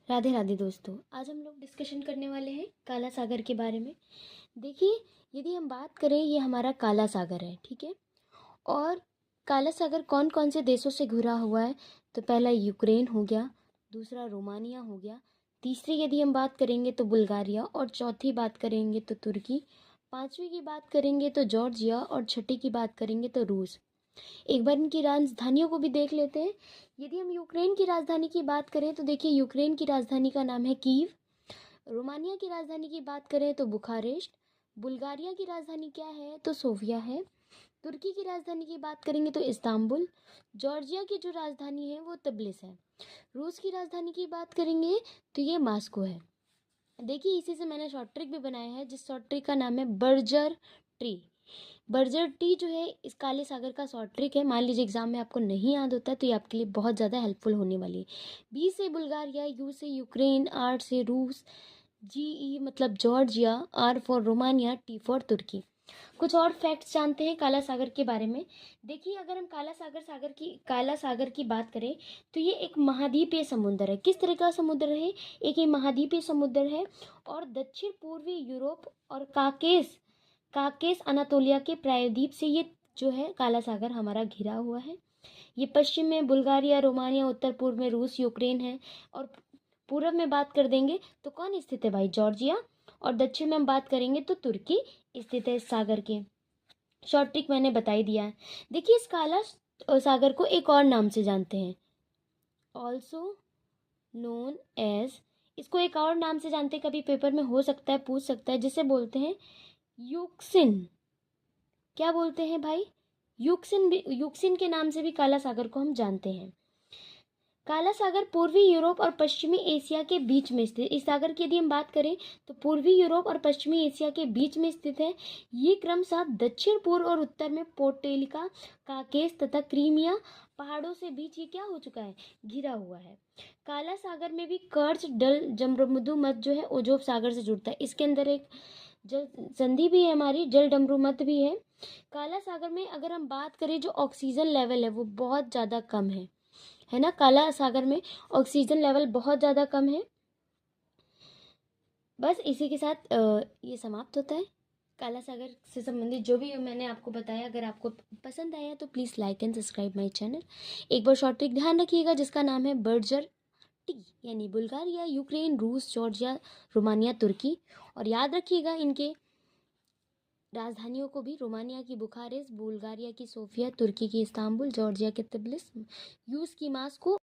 राधे राधे दोस्तों, आज हम लोग डिस्कशन करने वाले हैं काला सागर के बारे में। देखिए, यदि हम बात करें, ये हमारा काला सागर है, ठीक है। और काला सागर कौन कौन से देशों से घिरा हुआ है? तो पहला यूक्रेन हो गया, दूसरा रोमानिया हो गया, तीसरी यदि हम बात करेंगे तो बुल्गारिया, और चौथी बात करेंगे तो तुर्की, पांचवी की बात करेंगे तो जॉर्जिया, और छठी की बात करेंगे तो रूस। एक बार इनकी राजधानियों को भी देख लेते हैं। यदि हम यूक्रेन की राजधानी की बात करें तो देखिए, यूक्रेन की राजधानी का नाम है कीव। रोमानिया की राजधानी की बात करें तो बुखारेस्ट। बुल्गारिया की राजधानी क्या है? तो सोफिया है। तुर्की की राजधानी की बात करेंगे तो इस्तांबुल। जॉर्जिया की जो राजधानी है वो तबलिस है। रूस की राजधानी की बात करेंगे तो ये मास्को है। देखिए, इसी से मैंने शॉर्ट ट्रिक भी बनाया है, जिस शॉर्ट ट्रिक का नाम है बर्जर ट्री। बर्जर टी जो है इस काले सागर का शॉर्ट ट्रिक है। मान लीजिए एग्जाम में आपको नहीं याद होता है तो ये आपके लिए बहुत ज़्यादा हेल्पफुल होने वाली है। बी से बुल्गारिया, यू से यूक्रेन, आर से रूस, जी ई मतलब Georgia, R for Romania, T for तुर्की। कुछ और फैक्ट्स जानते हैं काला सागर के बारे में। देखिए, अगर हम काला सागर की बात करें तो ये एक महाद्वीपीय समुद्र है। किस तरह का समुद्र है? एक ये महाद्वीपीय समुद्र है। और दक्षिण पूर्वी यूरोप और काकेस काकेस अनातोलिया के प्रायद्वीप से ये जो है काला सागर हमारा घिरा हुआ है। ये पश्चिम में बुल्गारिया, रोमानिया, उत्तर पूर्व में रूस, यूक्रेन है। और पूरब में बात कर देंगे तो कौन स्थित है भाई? जॉर्जिया। और दक्षिण में हम बात करेंगे तो तुर्की स्थित है इस सागर के। शॉर्ट ट्रिक मैंने बता ही दिया है। देखिए, इस काला सागर को एक और नाम से जानते हैं, ऑल्सो नोन एज। इसको एक और नाम से जानते हैं, कभी पेपर में हो सकता है, पूछ सकता है, जिसे बोलते हैं यूक्सिन। क्या बोलते हैं भाई? यूक्सिन के नाम से भी काला सागर को हम जानते हैं। काला सागर पूर्वी यूरोप और पश्चिमी एशिया के बीच में स्थित। इस सागर की यदि हम बात करें तो पूर्वी यूरोप और पश्चिमी एशिया के बीच में स्थित है। ये क्रमशः दक्षिण पूर्व और उत्तर में पोर्टेलिका, काकेस तथा क्रीमिया पहाड़ों से बीच ये क्या हो चुका है? घिरा हुआ है। काला सागर में भी कर्च डल जमरुमदु मध्य जो है ओजोब सागर से जुड़ता है। इसके अंदर एक जल संधि भी है, हमारी जल डमरू मत भी है। काला सागर में अगर हम बात करें, जो ऑक्सीजन लेवल है वो बहुत ज़्यादा कम है ना। काला सागर में ऑक्सीजन लेवल बहुत ज़्यादा कम है। बस इसी के साथ ये समाप्त होता है काला सागर से संबंधित जो भी मैंने आपको बताया। अगर आपको पसंद आया तो please like and subscribe my channel. एक बार शॉर्ट ट्रिक ध्यान रखिएगा, जिसका नाम है बर्जर टी, यानी बुल्गारिया, यूक्रेन, रूस, जॉर्जिया, रोमानिया, तुर्की। और याद रखिएगा इनके राजधानियों को भी, रोमानिया की बुखारेस्ट, बुल्गारिया की सोफिया, तुर्की की इस्तांबुल, जॉर्जिया के तब्लिस, यूस की मास्को।